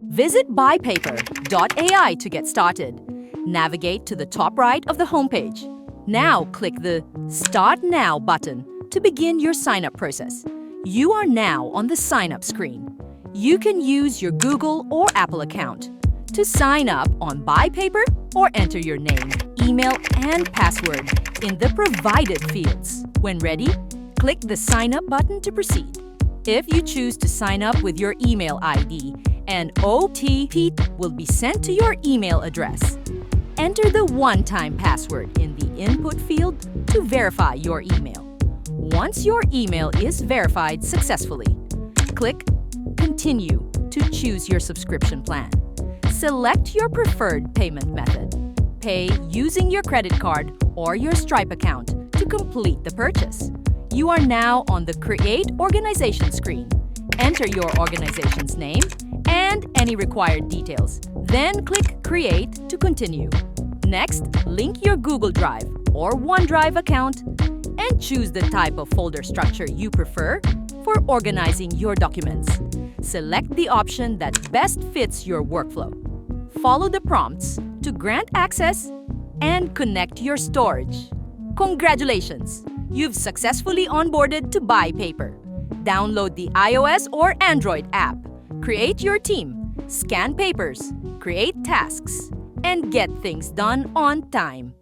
Visit ByePaper.ai to get started. Navigate to the top right of the homepage. Now click the Start Now button to begin your sign-up process. You are now on the sign-up screen. You can use your Google or Apple account to sign up on ByePaper or enter your name, email, and password in the provided fields. When ready, click the Sign Up button to proceed. If you choose to sign up with your email ID, an OTP will be sent to your email address. Enter the one-time password in the input field to verify your email. Once your email is verified successfully, click Continue to choose your subscription plan. Select your preferred payment method. Pay using your credit card or your Stripe account to complete the purchase. You are now on the Create Organization screen. Enter your organization's name and any required details. Then click Create to continue. Next, link your Google Drive or OneDrive account and choose the type of folder structure you prefer for organizing your documents. Select the option that best fits your workflow. Follow the prompts to grant access and connect your storage. Congratulations! You've successfully onboarded to ByePaper. Download the iOS or Android app, create your team, scan papers, create tasks, and get things done on time.